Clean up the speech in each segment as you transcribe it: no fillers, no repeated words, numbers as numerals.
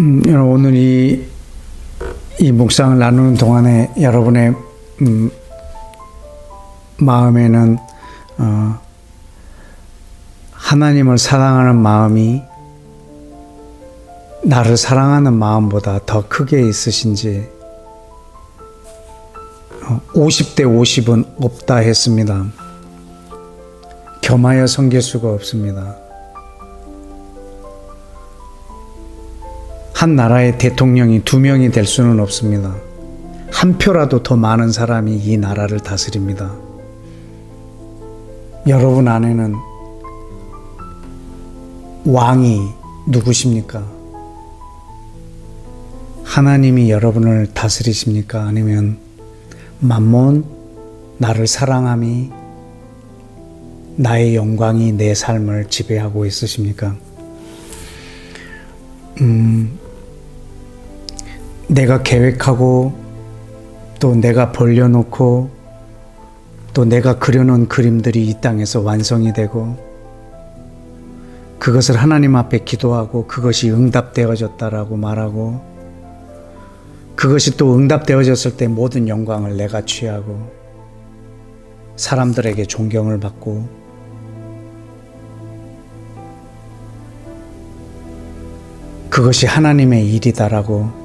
여러분, 오늘 이 묵상을 나누는 동안에 여러분의 마음에는 하나님을 사랑하는 마음이 나를 사랑하는 마음보다 더 크게 있으신지, 50대 50은 없다 했습니다. 겸하여 섬길 수가 없습니다. 한 나라의 대통령이 2명이 될 수는 없습니다. 한 표라도 더 많은 사람이 이 나라를 다스립니다. 여러분 안에는 왕이 누구십니까? 하나님이 여러분을 다스리십니까? 아니면 만몬, 나를 사랑함이, 나의 영광이 내 삶을 지배하고 있으십니까? 내가 계획하고 또 내가 벌려놓고 또 내가 그려놓은 그림들이 이 땅에서 완성이 되고 그것을 하나님 앞에 기도하고 그것이 응답되어졌다라고 말하고 그것이 또 응답되어졌을 때 모든 영광을 내가 취하고 사람들에게 존경을 받고 그것이 하나님의 일이다라고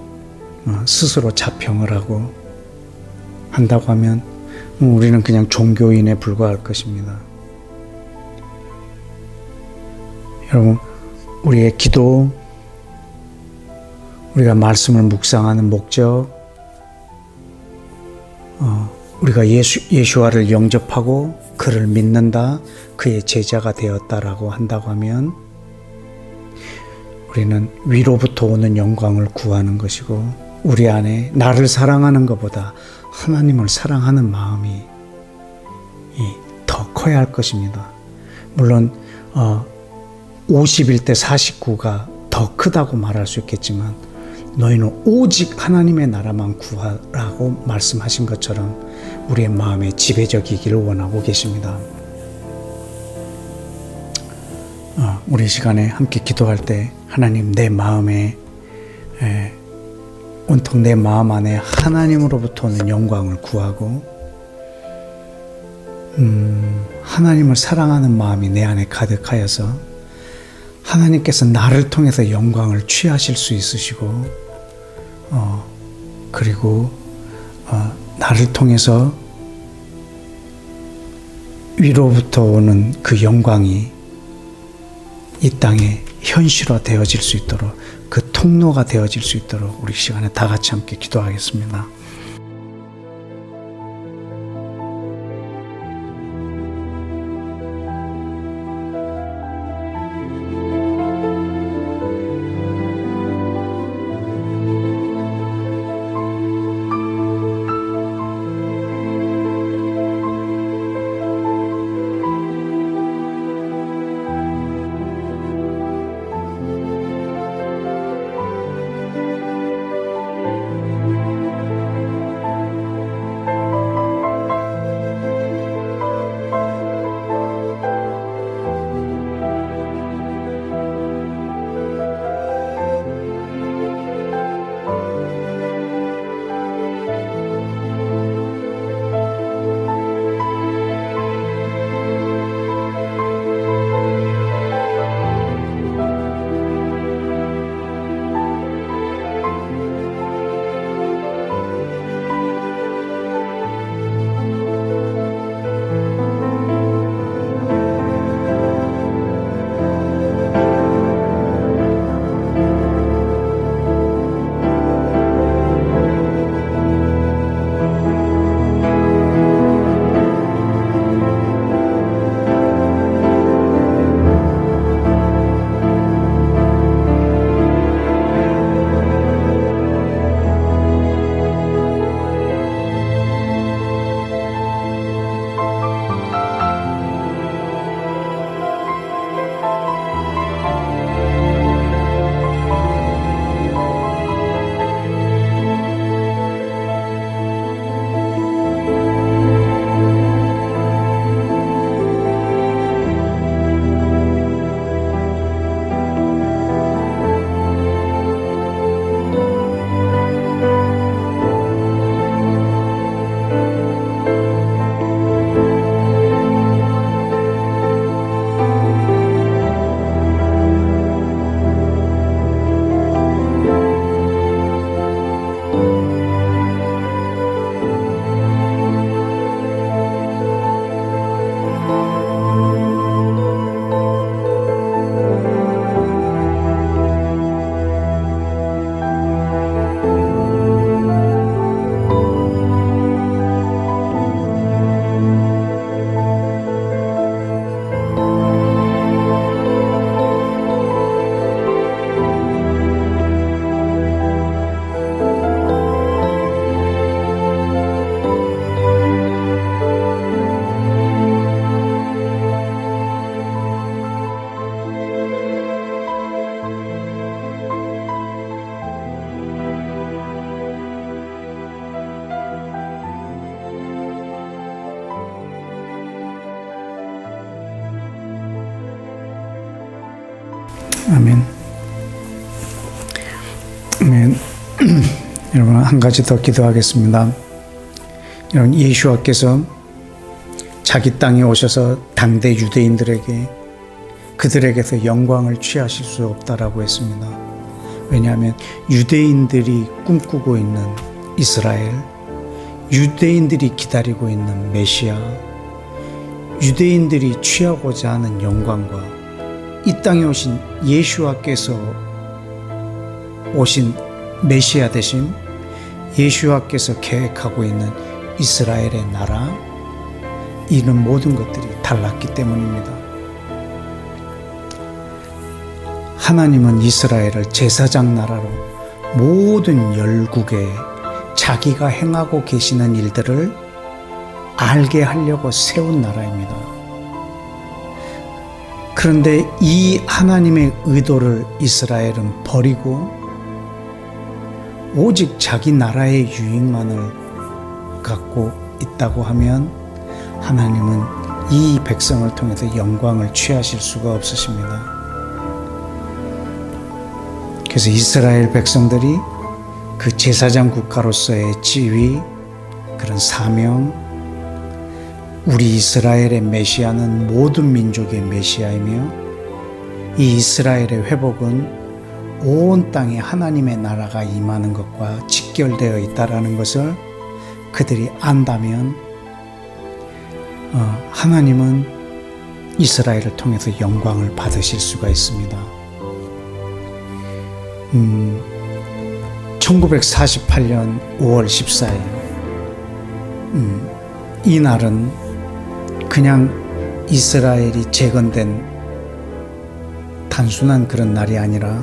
스스로 자평을 하고 한다고 하면 우리는 그냥 종교인에 불과할 것입니다. 여러분, 우리의 기도, 우리가 말씀을 묵상하는 목적, 우리가 예수와를 영접하고 그를 믿는다, 그의 제자가 되었다라고 한다고 하면 우리는 위로부터 오는 영광을 구하는 것이고 우리 안에 나를 사랑하는 것보다 하나님을 사랑하는 마음이 더 커야 할 것입니다. 물론 51대 49가 더 크다고 말할 수 있겠지만 너희는 오직 하나님의 나라만 구하라고 말씀하신 것처럼 우리의 마음에 지배적이기를 원하고 계십니다. 우리 시간에 함께 기도할 때 하나님, 내 마음에 온통 내 마음 안에 하나님으로부터 오는 영광을 구하고 하나님을 사랑하는 마음이 내 안에 가득하여서 하나님께서 나를 통해서 영광을 취하실 수 있으시고 그리고 나를 통해서 위로부터 오는 그 영광이 이 땅에 현실화 되어질 수 있도록, 그 통로가 되어질 수 있도록 우리 시간에 다 같이 함께 기도하겠습니다. 아멘. 아멘. 여러분, 한 가지 더 기도하겠습니다. 여러분, 예수와께서 자기 땅에 오셔서 당대 유대인들에게 그들에게서 영광을 취하실 수 없다라고 했습니다. 왜냐하면 유대인들이 꿈꾸고 있는 이스라엘, 유대인들이 기다리고 있는 메시아, 유대인들이 취하고자 하는 영광과 이 땅에 오신 예수와께서 오신 메시아 대신 예수와께서 계획하고 있는 이스라엘의 나라, 이런 모든 것들이 달랐기 때문입니다. 하나님은 이스라엘을 제사장 나라로 모든 열국에 자기가 행하고 계시는 일들을 알게 하려고 세운 나라입니다. 그런데 이 하나님의 의도를 이스라엘은 버리고 오직 자기 나라의 유익만을 갖고 있다고 하면 하나님은 이 백성을 통해서 영광을 취하실 수가 없으십니다. 그래서 이스라엘 백성들이 그 제사장 국가로서의 지위, 그런 사명, 우리 이스라엘의 메시아는 모든 민족의 메시아이며 이 이스라엘의 회복은 온 땅에 하나님의 나라가 임하는 것과 직결되어 있다는 것을 그들이 안다면 하나님은 이스라엘을 통해서 영광을 받으실 수가 있습니다. 1948년 5월 14일 이 날은 그냥 이스라엘이 재건된 단순한 그런 날이 아니라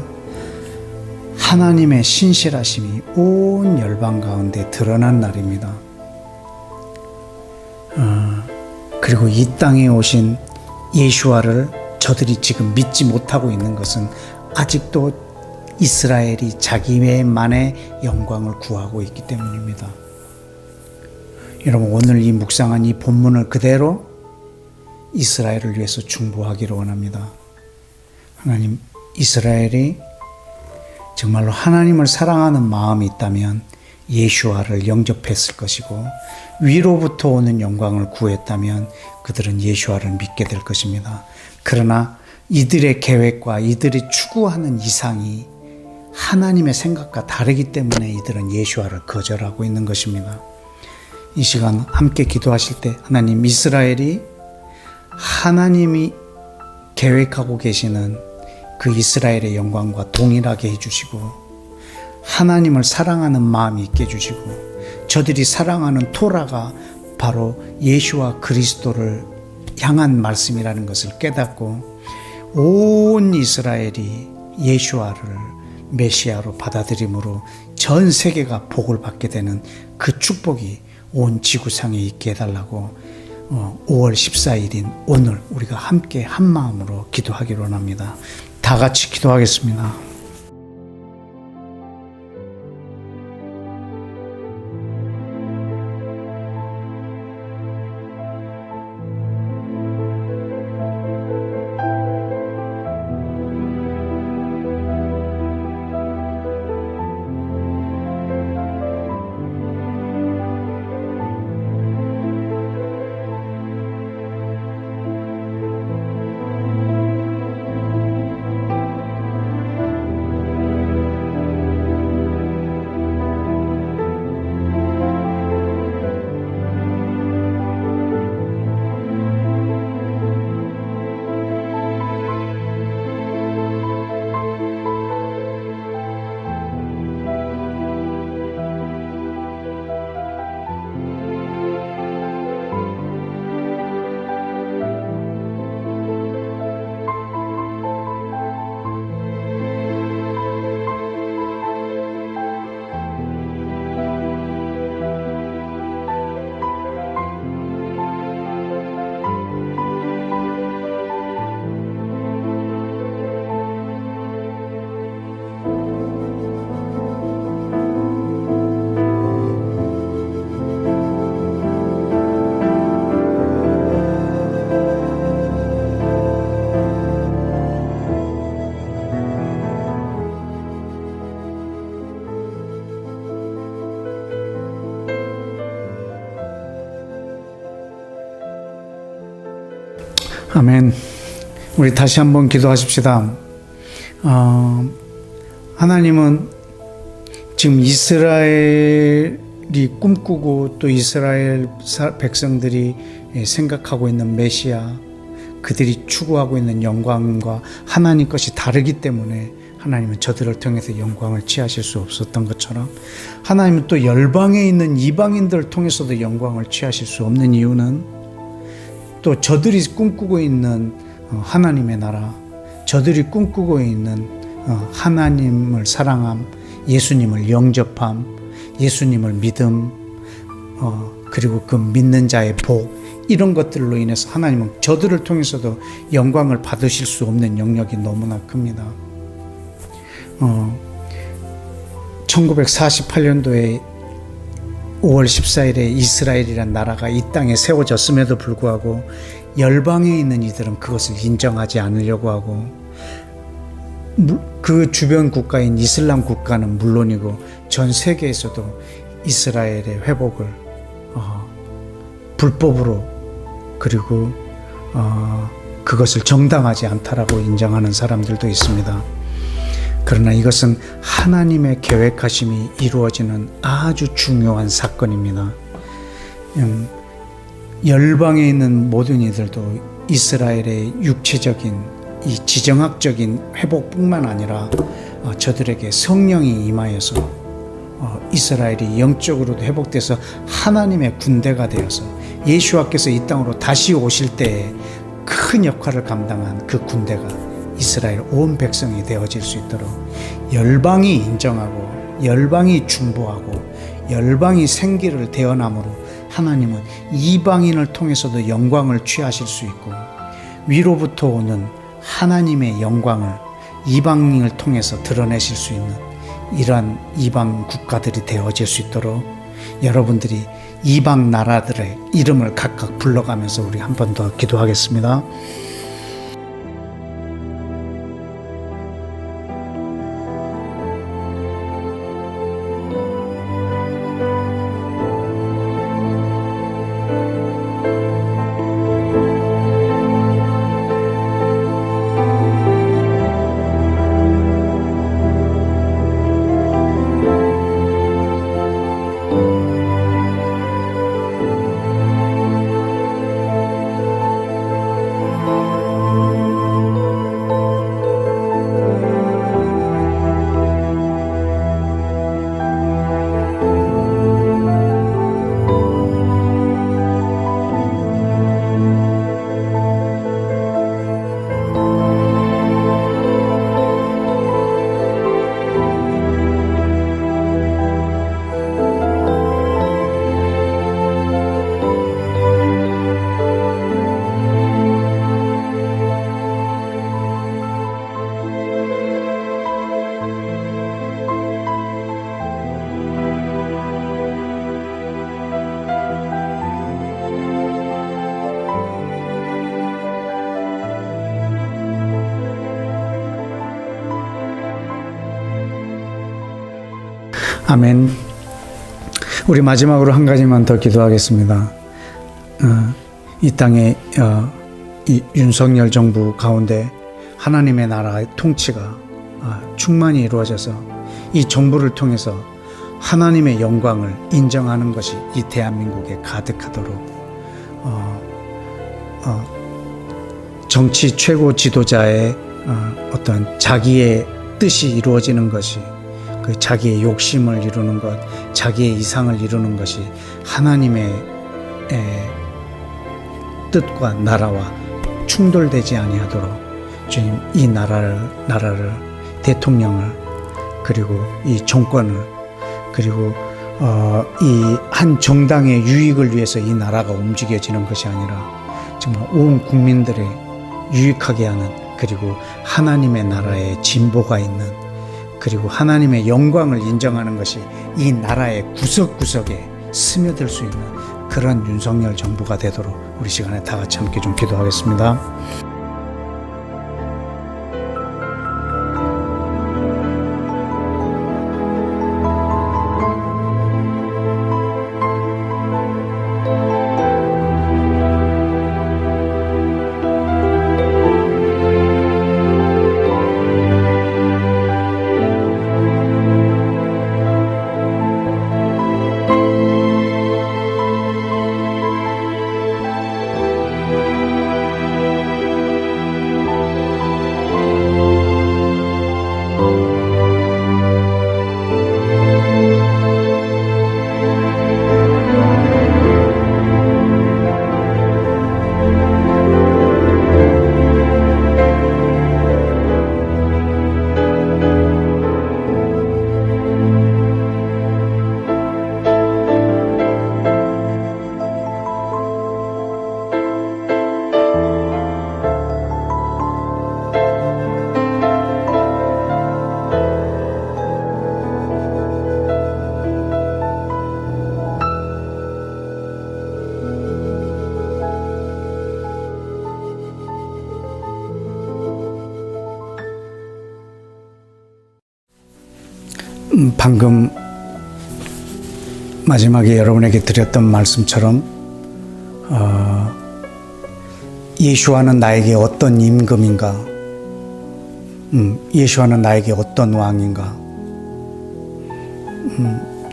하나님의 신실하심이 온 열방 가운데 드러난 날입니다. 그리고 이 땅에 오신 예수와를 저들이 지금 믿지 못하고 있는 것은 아직도 이스라엘이 자기만의 영광을 구하고 있기 때문입니다. 여러분, 오늘 이 묵상한 이 본문을 그대로 이스라엘을 위해서 중보하기를 원합니다. 하나님, 이스라엘이 정말로 하나님을 사랑하는 마음이 있다면 예수와를 영접했을 것이고 위로부터 오는 영광을 구했다면 그들은 예수와를 믿게 될 것입니다. 그러나 이들의 계획과 이들이 추구하는 이상이 하나님의 생각과 다르기 때문에 이들은 예수와를 거절하고 있는 것입니다. 이 시간 함께 기도하실 때 하나님, 이스라엘이 하나님이 계획하고 계시는 그 이스라엘의 영광과 동일하게 해주시고 하나님을 사랑하는 마음이 있게 해주시고 저들이 사랑하는 토라가 바로 예수와 그리스도를 향한 말씀이라는 것을 깨닫고 온 이스라엘이 예수와를 메시아로 받아들임으로 전 세계가 복을 받게 되는 그 축복이 온 지구상에 있게 해달라고 5월 14일인 오늘 우리가 함께 한 마음으로 기도하기로 합니다. 다 같이 기도하겠습니다. 아멘. 우리 다시 한번 기도하십시다. 하나님은 지금 이스라엘이 꿈꾸고 또 이스라엘 백성들이 생각하고 있는 메시아, 그들이 추구하고 있는 영광과 하나님 것이 다르기 때문에 하나님은 저들을 통해서 영광을 취하실 수 없었던 것처럼, 하나님은 또 열방에 있는 이방인들을 통해서도 영광을 취하실 수 없는 이유는 또 저들이 꿈꾸고 있는 하나님의 나라, 저들이 꿈꾸고 있는 하나님을 사랑함, 예수님을 영접함, 예수님을 믿음, 그리고 그 믿는 자의 복, 이런 것들로 인해서 하나님은 저들을 통해서도 영광을 받으실 수 없는 영역이 너무나 큽니다. 1948년도에 5월 14일에 이스라엘이란 나라가 이 땅에 세워졌음에도 불구하고 열방에 있는 이들은 그것을 인정하지 않으려고 하고, 그 주변 국가인 이슬람 국가는 물론이고 전 세계에서도 이스라엘의 회복을 불법으로, 그리고 그것을 정당하지 않다라고 인정하는 사람들도 있습니다. 그러나 이것은 하나님의 계획하심이 이루어지는 아주 중요한 사건입니다. 열방에 있는 모든 이들도 이스라엘의 육체적인 이 지정학적인 회복뿐만 아니라 저들에게 성령이 임하여서 이스라엘이 영적으로도 회복돼서 하나님의 군대가 되어서 예수와께서 이 땅으로 다시 오실 때에 큰 역할을 감당한 그 군대가 이스라엘 온 백성이 되어질 수 있도록 열방이 인정하고 열방이 중보하고 열방이 생기를 대언함으로 하나님은 이방인을 통해서도 영광을 취하실 수 있고, 위로부터 오는 하나님의 영광을 이방인을 통해서 드러내실 수 있는 이러한 이방 국가들이 되어질 수 있도록 여러분들이 이방 나라들의 이름을 각각 불러가면서 우리 한 번 더 기도하겠습니다. 아멘. 우리 마지막으로 한 가지만 더 기도하겠습니다. 이 땅에 이 윤석열 정부 가운데 하나님의 나라의 통치가 충만히 이루어져서 이 정부를 통해서 하나님의 영광을 인정하는 것이 이 대한민국에 가득하도록 정치 최고 지도자의 어떤 자기의 뜻이 이루어지는 것이, 그 자기의 욕심을 이루는 것, 자기의 이상을 이루는 것이 하나님의 뜻과 나라와 충돌되지 아니하도록 주님, 이 나라를 대통령을, 그리고 이 정권을, 그리고 이 한 정당의 유익을 위해서 이 나라가 움직여지는 것이 아니라 정말 온 국민들의 유익하게 하는, 그리고 하나님의 나라에 진보가 있는, 그리고 하나님의 영광을 인정하는 것이 이 나라의 구석구석에 스며들 수 있는 그런 윤석열 정부가 되도록 우리 시간에 다 같이 함께 좀 기도하겠습니다. 방금 마지막에 여러분에게 드렸던 말씀처럼 예수와는 나에게 어떤 임금인가, 예수와는 나에게 어떤 왕인가,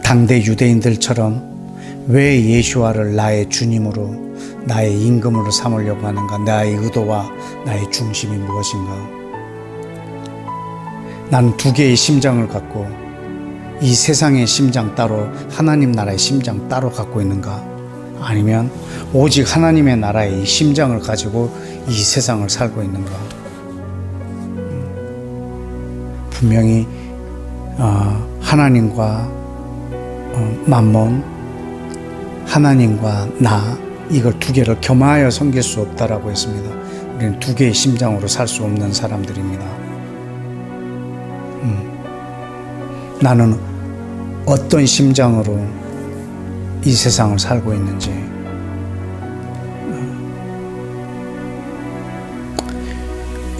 당대 유대인들처럼 왜 예수와를 나의 주님으로, 나의 임금으로 삼으려고 하는가, 나의 의도와 나의 중심이 무엇인가. 나는 두 개의 심장을 갖고 이 세상의 심장 따로, 하나님 나라의 심장 따로 갖고 있는가, 아니면 오직 하나님의 나라의 이 심장을 가지고 이 세상을 살고 있는가. 분명히 하나님과 만몬, 하나님과 나, 이걸 두 개를 겸하여 섬길 수 없다라고 했습니다. 우리는 두 개의 심장으로 살 수 없는 사람들입니다. 나는 어떤 심장으로 이 세상을 살고 있는지,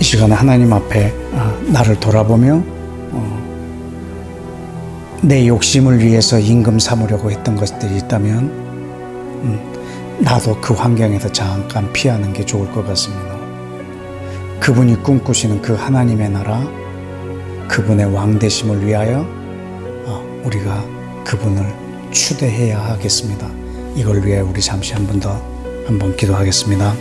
이 시간에 하나님 앞에 나를 돌아보며 내 욕심을 위해서 임금 삼으려고 했던 것들이 있다면 나도 그 환경에서 잠깐 피하는 게 좋을 것 같습니다. 그분이 꿈꾸시는 그 하나님의 나라, 그분의 왕되심을 위하여 우리가 그분을 추대해야 하겠습니다. 이걸 위해 우리 잠시 한 번 더 기도하겠습니다.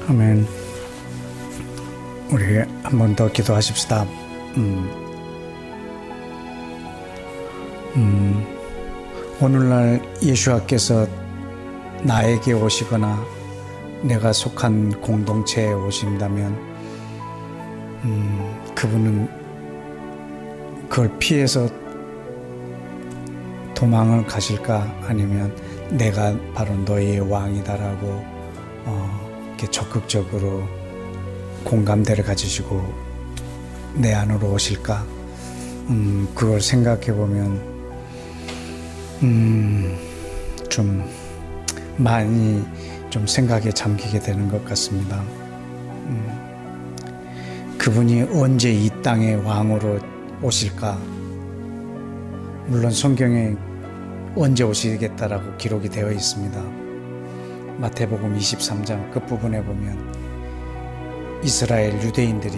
아멘. 우리 한 번 더 기도하십시다. 오늘날 예수님께서 나에게 오시거나 내가 속한 공동체에 오신다면 그분은 그걸 피해서 도망을 가실까, 아니면 내가 바로 너희의 왕이다라고 이렇게 적극적으로 공감대를 가지시고 내 안으로 오실까? 그걸 생각해 보면 좀 많이 좀 생각에 잠기게 되는 것 같습니다. 그분이 언제 이 땅의 왕으로 오실까? 물론 성경에 언제 오시겠다라고 기록이 되어 있습니다. 마태복음 23장 끝부분에 보면 이스라엘 유대인들이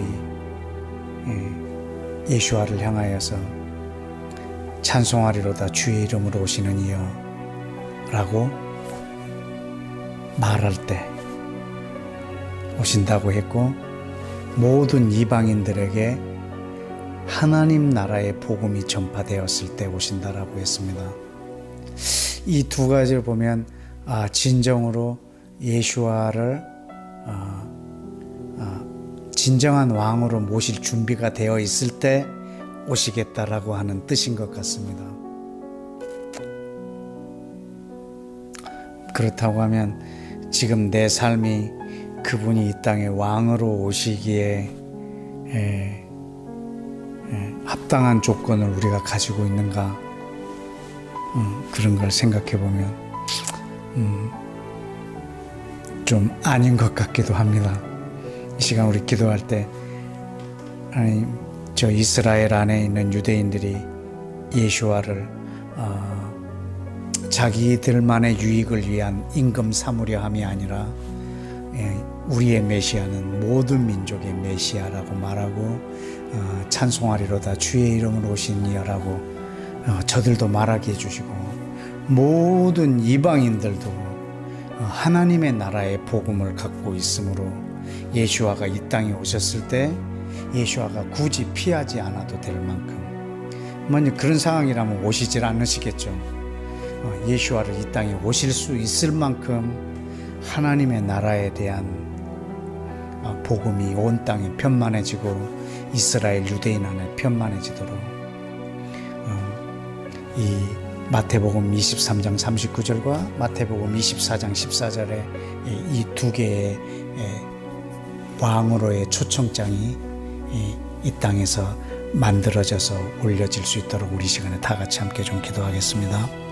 예수와를 향하여서 찬송하리로다 주의 이름으로 오시는 이여 라고 말할 때 오신다고 했고, 모든 이방인들에게 하나님 나라의 복음이 전파되었을 때 오신다라고 했습니다. 이 두 가지를 보면 진정으로 예수와를 진정한 왕으로 모실 준비가 되어 있을 때 오시겠다라고 하는 뜻인 것 같습니다. 그렇다고 하면 지금 내 삶이 그분이 이 땅에 왕으로 오시기에 합당한 조건을 우리가 가지고 있는가, 그런 걸 생각해 보면 좀 아닌 것 같기도 합니다. 이 시간 우리 기도할 때 저 이스라엘 안에 있는 유대인들이 예수와를 자기들만의 유익을 위한 임금 삼으려 함이 아니라 우리의 메시아는 모든 민족의 메시아라고 말하고 찬송하리로다 주의 이름으로 오신 이여라고 저들도 말하게 해주시고, 모든 이방인들도 하나님의 나라의 복음을 갖고 있으므로 예수와가 이 땅에 오셨을 때 예수와가 굳이 피하지 않아도 될 만큼, 만약 그런 상황이라면 오시질 않으시겠죠. 예수와를 이 땅에 오실 수 있을 만큼 하나님의 나라에 대한 복음이 온 땅에 편만해지고 이스라엘 유대인 안에 편만해지도록 이 마태복음 23장 39절과 마태복음 24장 14절에 이 두 개의 왕으로의 초청장이 이 땅에서 만들어져서 올려질 수 있도록 우리 시간에 다 같이 함께 좀 기도하겠습니다.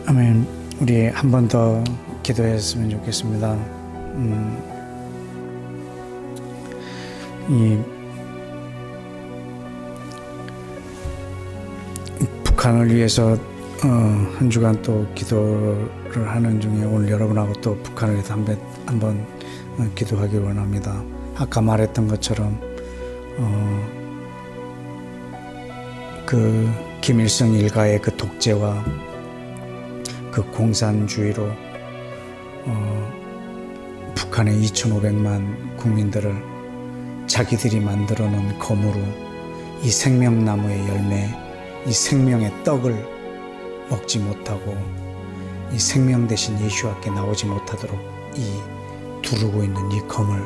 아멘. 우리 한 번 더 기도했으면 좋겠습니다. 이 북한을 위해서 한 주간 또 기도를 하는 중에 오늘 여러분하고 또 북한을 위해서 한번 기도하기 원합니다. 아까 말했던 것처럼 그 김일성 일가의 그 독재와 그 공산주의로 북한의 2,500만 국민들을 자기들이 만들어 놓은 검으로 이 생명나무의 열매, 이 생명의 떡을 먹지 못하고 이 생명 대신 예수와께 나오지 못하도록 이 두르고 있는 이 검을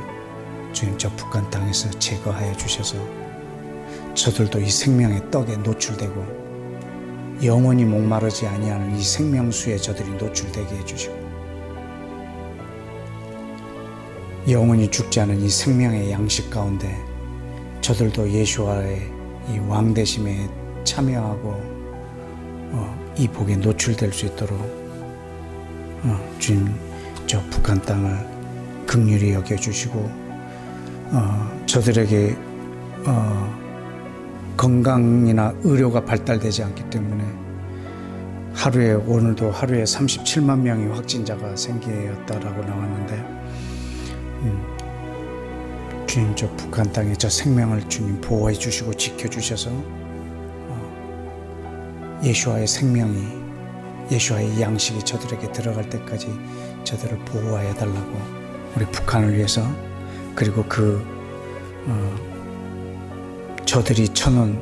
주님 저 북한 땅에서 제거하여 주셔서 저들도 이 생명의 떡에 노출되고 영원히 목마르지 아니하는 이 생명수에 저들이 노출되게 해주시고 영원히 죽지 않은 이 생명의 양식 가운데 저들도 예수와의 이 왕되심에 참여하고 이 복에 노출될 수 있도록 주님 저 북한 땅을 긍휼히 여겨주시고 저들에게 건강이나 의료가 발달되지 않기 때문에 오늘도 하루에 37만 명의 확진자가 생기었다라고 나왔는데 주님 저 북한 땅에 저 생명을 주님 보호해 주시고 지켜주셔서 예수와의 생명이 예수와의 양식이 저들에게 들어갈 때까지 저들을 보호하여 달라고 우리 북한을 위해서 그리고 저들이 쳐놓은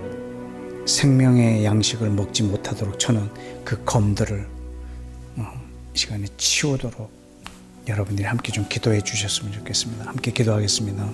생명의 양식을 먹지 못하도록 쳐놓은 그 검들을 이 시간에 치우도록 여러분들이 함께 좀 기도해 주셨으면 좋겠습니다. 함께 기도하겠습니다.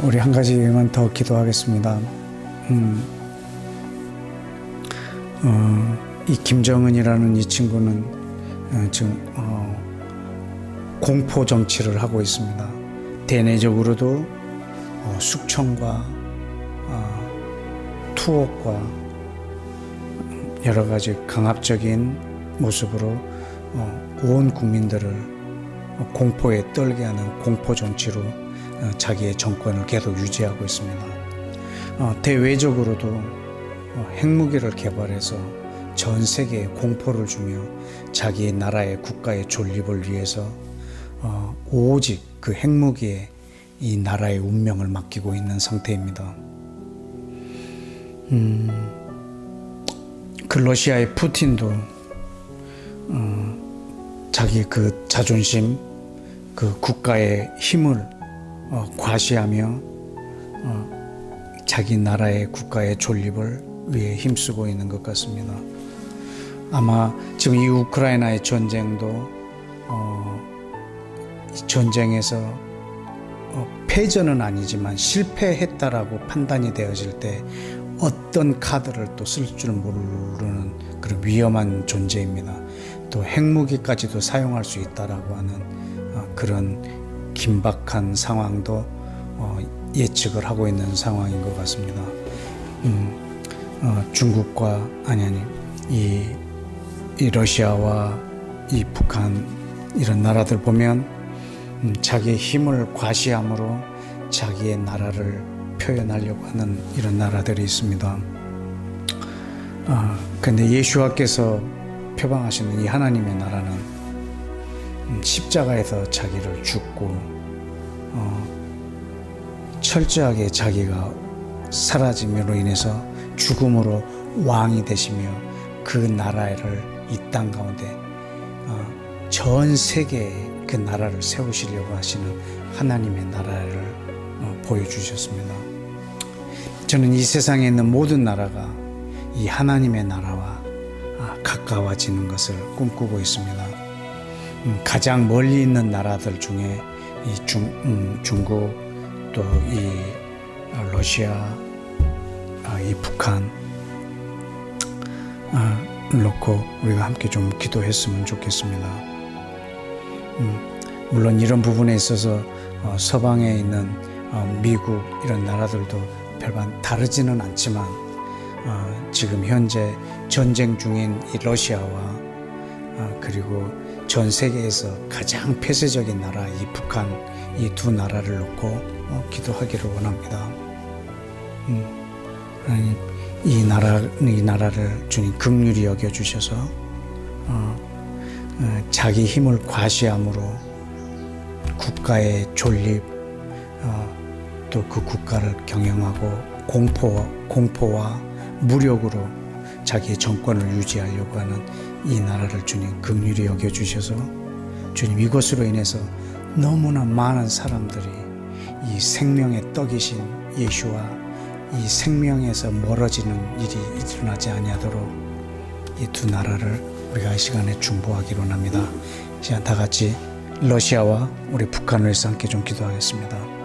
우리 한 가지만 더 기도하겠습니다. 이 김정은이라는 이 친구는 지금 공포 정치를 하고 있습니다. 대내적으로도 숙청과 투옥과 여러 가지 강압적인 모습으로 온 국민들을 공포에 떨게 하는 공포 정치로 자기의 정권을 계속 유지하고 있습니다. 대외적으로도 핵무기를 개발해서 전 세계에 공포를 주며 자기의 나라의 국가의 존립을 위해서 오직 그 핵무기에 이 나라의 운명을 맡기고 있는 상태입니다. 그 러시아의 푸틴도 자기 그 자존심, 그 국가의 힘을 과시하며 자기 나라의 국가의 존립을 위해 힘쓰고 있는 것 같습니다. 아마 지금 이 우크라이나의 전쟁도 전쟁에서 패전은 아니지만 실패했다라고 판단이 되어질 때 어떤 카드를 또 쓸 줄 모르는 그런 위험한 존재입니다. 또 핵무기까지도 사용할 수 있다라고 하는 그런 긴박한 상황도 예측을 하고 있는 상황인 것 같습니다. 중국과 이 러시아와 이 북한 이런 나라들 보면 자기의 힘을 과시함으로 자기의 나라를 표현하려고 하는 이런 나라들이 있습니다. 그런데 예수와께서 표방하시는 이 하나님의 나라는 십자가에서 자기를 죽고 철저하게 자기가 사라짐으로 인해서 죽음으로 왕이 되시며 그 나라를 이 땅 가운데 전 세계에 그 나라를 세우시려고 하시는 하나님의 나라를 보여주셨습니다. 저는 이 세상에 있는 모든 나라가 이 하나님의 나라와 가까워지는 것을 꿈꾸고 있습니다. 가장 멀리 있는 나라들 중에 이 중국, 또 이 러시아, 이 북한 놓고 우리가 함께 좀 기도했으면 좋겠습니다. 물론 이런 부분에 있어서 서방에 있는 미국 이런 나라들도 별반 다르지는 않지만 지금 현재 전쟁 중인 이 러시아와 그리고 전 세계에서 가장 폐쇄적인 나라 이 북한 이 두 나라를 놓고 기도하기를 원합니다. 하나님, 이 나라를 주님 긍휼히 여겨주셔서 자기 힘을 과시함으로 국가의 존립 또 그 국가를 경영하고 공포와 무력으로 자기의 정권을 유지하려고 하는 이 나라를 주님 긍휼히 여겨주셔서 주님 이것으로 인해서 너무나 많은 사람들이 이 생명의 떡이신 예수와 이 생명에서 멀어지는 일이 일어나지 아니하도록 이 두 나라를 우리가 이 시간에 중보하기로 합니다. 시간 다 같이 러시아와 우리 북한을 위해서 함께 좀 기도하겠습니다.